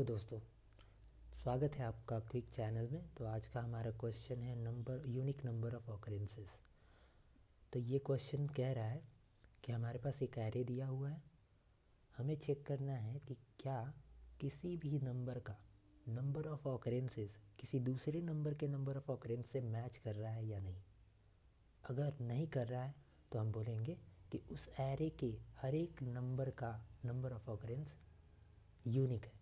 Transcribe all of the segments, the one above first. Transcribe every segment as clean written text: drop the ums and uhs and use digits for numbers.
तो दोस्तों, स्वागत है आपका क्विक चैनल में। तो आज का हमारा क्वेश्चन है यूनिक नंबर ऑफ ऑकरेंसेस। तो ये क्वेश्चन कह रहा है कि हमारे पास एक एरे दिया हुआ है, हमें चेक करना है कि क्या किसी भी नंबर का नंबर ऑफ ऑकरेंसेस किसी दूसरे नंबर के नंबर ऑफ ऑकरेंस से मैच कर रहा है या नहीं। अगर नहीं कर रहा है तो हम बोलेंगे कि उस एरे के हर एक नंबर का नंबर ऑफ ऑकरेंस यूनिक है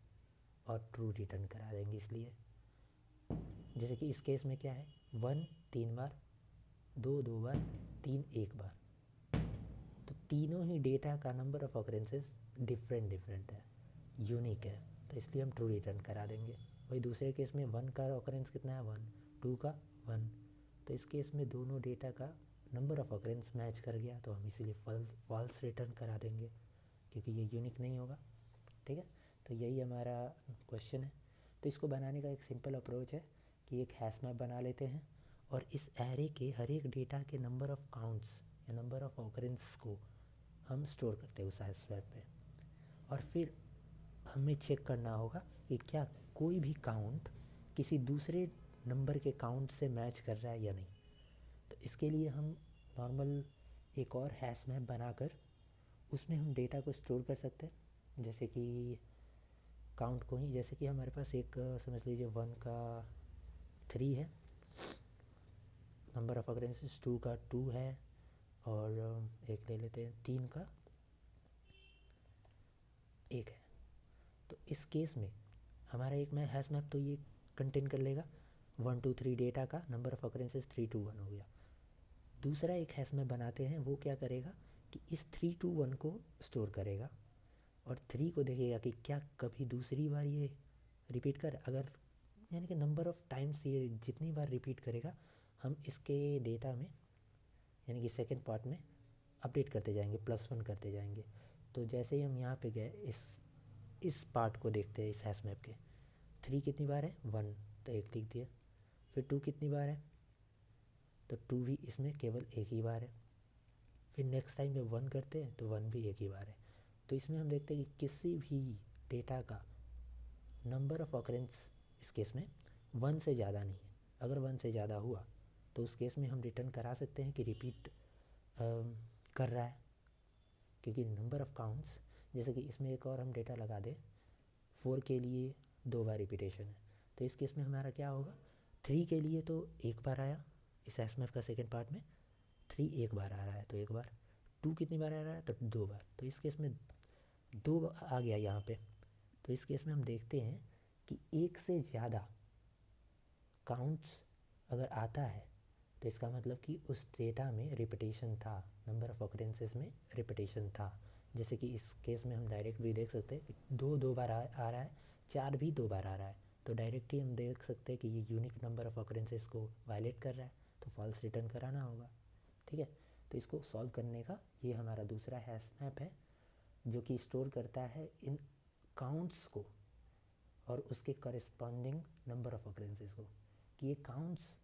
और ट्रू रिटर्न करा देंगे। इसलिए जैसे कि इस केस में क्या है, 1 3 बार, 2 2 बार, 3 1 बार। तो तीनों ही डेटा का नंबर ऑफ ऑकरेंसेस डिफरेंट है, यूनिक है, तो इसलिए हम ट्रू रिटर्न करा देंगे। वही दूसरे केस में 1 का ऑकरेंस कितना है, 1, 2 का 1। तो इस केस में दोनों डेटा का नंबर ऑफ ऑकरेंस मैच कर गया, तो हम इसीलिए फॉल्स रिटर्न करा देंगे क्योंकि ये यूनिक नहीं होगा। ठीक है, तो यही हमारा क्वेश्चन है। तो इसको बनाने का एक सिंपल अप्रोच है कि एक हैश मैप बना लेते हैं और इस एरे के हर एक डेटा के नंबर ऑफ काउंट्स या नंबर ऑफ ऑकरेंस को हम स्टोर करते हैं उस हैश मैप पे। और फिर हमें चेक करना होगा कि क्या कोई भी काउंट किसी दूसरे नंबर के काउंट से मैच कर रहा है या नहीं। तो इसके लिए हम नॉर्मल एक और हैश मैप बनाकर उसमें हम डेटा को स्टोर कर सकते हैं, जैसे कि काउंट को ही। जैसे कि हमारे पास एक समझ लीजिए 1 का 3 है, नंबर ऑफ ऑकरेंसेस 2 का 2 है, और एक ले लेते हैं 3 का 1 है। तो इस केस में हमारा एक हैश मैप तो ये कंटेन कर लेगा 1 2 3 डेटा का नंबर ऑफ ऑकरेंसेस 3 2 1 हो गया। दूसरा एक हैश मैप बनाते हैं, वो क्या करेगा कि इस 3 2 1 को स्टोर करेगा और 3 को देखेगा कि क्या कभी दूसरी बार ये रिपीट कर, अगर यानी कि नंबर ऑफ़ टाइम्स ये जितनी बार रिपीट करेगा हम इसके डेटा में यानी कि सेकंड पार्ट में अपडेट करते जाएंगे, +1 करते जाएंगे। तो जैसे ही हम यहाँ पे गए इस पार्ट को देखते हैं, इस हैश मैप के 3 कितनी बार है, 1, तो 1 लिख दिया। फिर 2 कितनी बार है, तो 2 भी इसमें केवल एक ही बार है। फिर नेक्स्ट टाइम जब 1 करते हैं तो 1 भी एक ही बार है। तो इसमें हम देखते हैं कि किसी भी डेटा का नंबर ऑफ ऑकरेंस इस केस में 1 से ज़्यादा नहीं है। अगर 1 से ज़्यादा हुआ तो उस केस में हम रिटर्न करा सकते हैं कि रिपीट कर रहा है, क्योंकि नंबर ऑफ़ काउंट्स, जैसे कि इसमें एक और हम डेटा लगा दें 4 के लिए 2 बार रिपीटेशन है, तो इस केस में हमारा क्या होगा, 3 के लिए तो एक बार आया, इस हैश मैप का सेकेंड पार्ट में 3 एक बार आ रहा है तो एक बार, 2 कितनी बार आ रहा है, तो 2 बार, तो इस केस में 2 आ गया यहाँ पे। तो इस केस में हम देखते हैं कि एक से ज़्यादा काउंट्स अगर आता है तो इसका मतलब कि उस डेटा में रिपीटेशन था, नंबर ऑफ ऑकरेंसेस में रिपीटेशन था। जैसे कि इस केस में हम डायरेक्ट भी देख सकते हैं कि 2 बार आ रहा है, 4 भी 2 बार आ रहा है, तो डायरेक्ट ही हम देख सकते हैं कि ये यूनिक नंबर ऑफ ऑकरेंसेस को वायलेट कर रहा है, तो फॉल्स रिटर्न कराना होगा। ठीक है, तो इसको सॉल्व करने का ये हमारा दूसरा हैश मैप है जो कि स्टोर करता है इन काउंट्स को और उसके कॉरेस्पॉन्डिंग नंबर ऑफ ऑकरेंसेस को, कि ये काउंट्स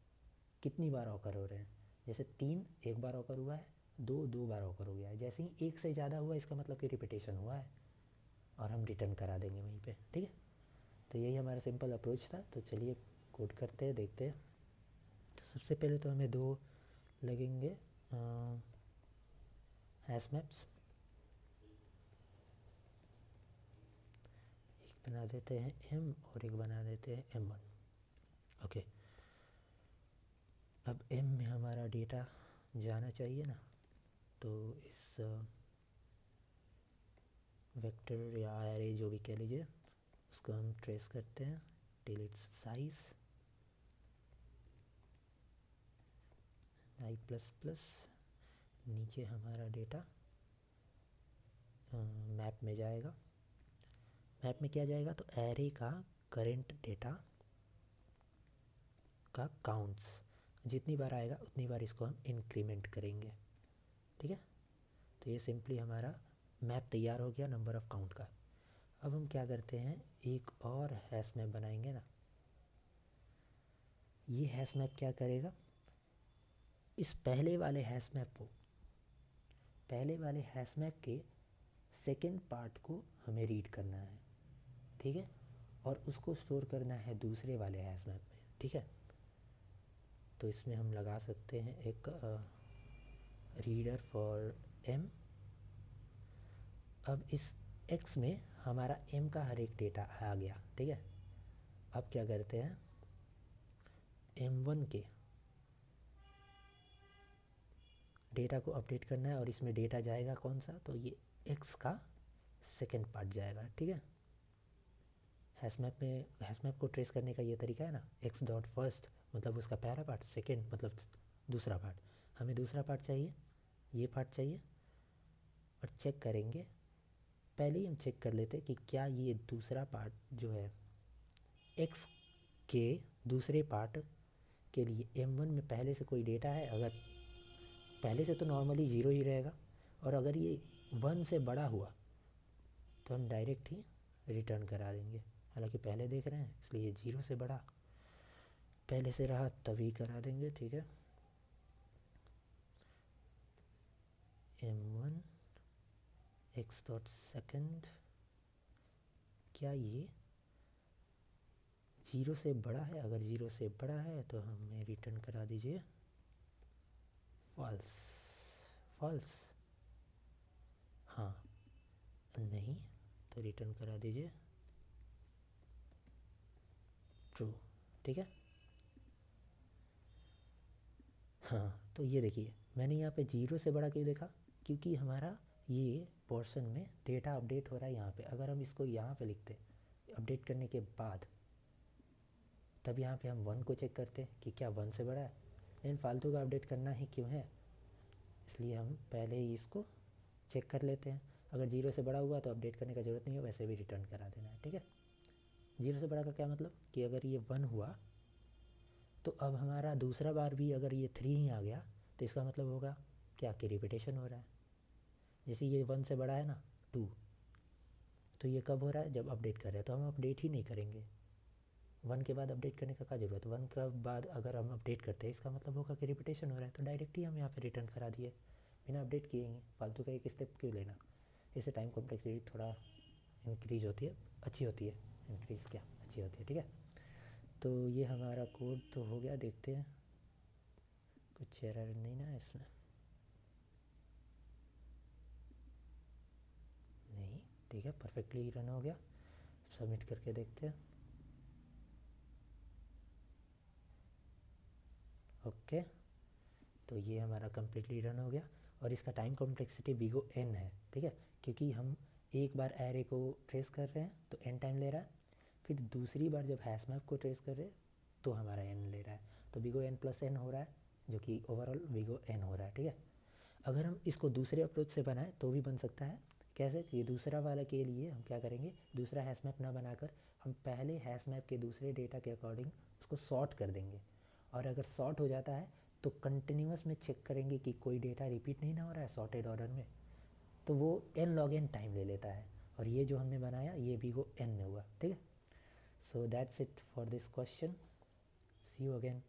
कितनी बार ऑकर हो रहे हैं। जैसे 3 एक बार ऑकर हुआ है, 2 2 बार ऑकर हो गया है, जैसे ही एक से ज़्यादा हुआ इसका मतलब कि रिपीटेशन हुआ है और हम रिटर्न करा देंगे वहीं पे। ठीक है, तो यही हमारा सिंपल अप्रोच था। तो चलिए कोड करते हैं, देखते हैं। तो सबसे पहले तो हमें 2 लगेंगे हैश मैप्स, एक बना देते हैं M और एक बना देते हैं M1। ओके, अब M में हमारा डेटा जाना चाहिए ना, तो इस वेक्टर या एरे जो भी कह लीजिए उसको हम ट्रेस करते हैं टिल इट्स साइज i++। नीचे हमारा डेटा मैप में जाएगा। मैप में क्या जाएगा, तो एरे का करेंट डेटा का काउंट्स जितनी बार आएगा उतनी बार इसको हम इंक्रीमेंट करेंगे। ठीक है, तो ये सिंपली हमारा मैप तैयार हो गया नंबर ऑफ़ काउंट का। अब हम क्या करते हैं, एक और हैश मैप बनाएंगे ना। ये हैश मैप क्या करेगा, इस पहले वाले हैश मैप के सेकेंड पार्ट को हमें रीड करना है। ठीक है, और उसको स्टोर करना है दूसरे वाले हैश मैप में, ठीक है। तो इसमें हम लगा सकते हैं एक रीडर फॉर m। अब इस x में हमारा m का हर एक डेटा आ गया, ठीक है। अब क्या करते हैं, m1 के डेटा को अपडेट करना है और इसमें डेटा जाएगा कौन सा, तो ये x का सेकेंड पार्ट जाएगा, ठीक है। हैश मैप में हैश मैप को ट्रेस करने का ये तरीका है ना, x डॉट फर्स्ट मतलब उसका पहला पार्ट, सेकेंड मतलब दूसरा पार्ट। हमें दूसरा पार्ट चाहिए, ये पार्ट चाहिए, और चेक करेंगे। पहले ही हम चेक कर लेते कि क्या ये दूसरा पार्ट जो है x के दूसरे पार्ट के लिए m1 में पहले से कोई डेटा है। अगर पहले से तो नॉर्मली 0 ही रहेगा, और अगर ये 1 से बड़ा हुआ तो हम डायरेक्ट ही रिटर्न करा देंगे। हालांकि पहले देख रहे हैं इसलिए 0 से बड़ा पहले से रहा तभी करा देंगे, ठीक है। m1 x डॉट सेकेंड, क्या ये 0 से बड़ा है? अगर 0 से बड़ा है तो हमें रिटर्न करा दीजिए फॉल्स। फॉल्स, हाँ, नहीं तो रिटर्न करा दीजिए ट्रू, ठीक है। हाँ, तो ये देखिए मैंने यहाँ पे 0 से बड़ा क्यों देखा, क्योंकि हमारा ये पोर्शन में डेटा अपडेट हो रहा है यहाँ पे। अगर हम इसको यहाँ पे लिखते अपडेट करने के बाद, तब यहाँ पे हम 1 को चेक करते कि क्या 1 से बड़ा है। लेकिन फालतू का अपडेट करना ही क्यों है, इसलिए हम पहले ही इसको चेक कर लेते हैं। अगर 0 से बड़ा हुआ तो अपडेट करने का ज़रूरत नहीं है, वैसे भी रिटर्न करा देना है, ठीक है। 0 से बड़ा का क्या मतलब कि अगर ये 1 हुआ तो अब हमारा दूसरा बार भी अगर ये 3 ही आ गया तो इसका मतलब होगा क्या कि रिपीटेशन हो रहा है। जैसे ये 1 से बड़ा है ना 2, तो ये कब हो रहा है, जब अपडेट कर रहे हैं। तो हम अपडेट ही नहीं करेंगे, 1 के बाद अपडेट करने का क्या ज़रूरत। 1 के बाद अगर हम अपडेट करते हैं इसका मतलब होगा कि रिपीटेशन हो रहा है, तो डायरेक्ट ही हम यहाँ पे रिटर्न करा दिए बिना अपडेट किए ही। फालतू का एक स्टेप क्यों लेना, इससे टाइम कॉम्प्लेक्सिटी थोड़ा इंक्रीज होती है, अच्छी होती है, इंक्रीज क्या अच्छी होती है, ठीक है। तो ये हमारा कोड तो हो गया, देखते हैं कुछ एरर नहीं ना इसमें, नहीं, ठीक है, परफेक्टली रन हो गया। सबमिट करके देखते हैं, ओके। तो ये हमारा कम्प्लीटली रन हो गया, और इसका टाइम कॉम्प्लेक्सिटी बिगो n है, ठीक है। क्योंकि हम एक बार एरे को ट्रेस कर रहे हैं तो n टाइम ले रहा है, फिर दूसरी बार जब हैश मैप को ट्रेस कर रहे हैं तो हमारा n ले रहा है, तो बिगो n प्लस n हो रहा है, जो कि ओवरऑल बिगो n हो रहा है, ठीक है। अगर हम इसको दूसरे अप्रोच से बनाएं तो भी बन सकता है। कैसे कि दूसरा वाला के लिए हम क्या करेंगे, दूसरा हैश मैप ना बनाकर हम पहले हैश मैप के दूसरे डेटा के अकॉर्डिंग उसको सॉर्ट कर देंगे, और अगर सॉर्ट हो जाता है तो कंटिन्यूस में चेक करेंगे कि कोई डेटा रिपीट नहीं ना हो रहा है सॉर्टेड ऑर्डर में, तो वो n log n टाइम ले लेता है। और ये जो हमने बनाया ये बिगो n में हुआ, ठीक है। So that's it for this question, see you again.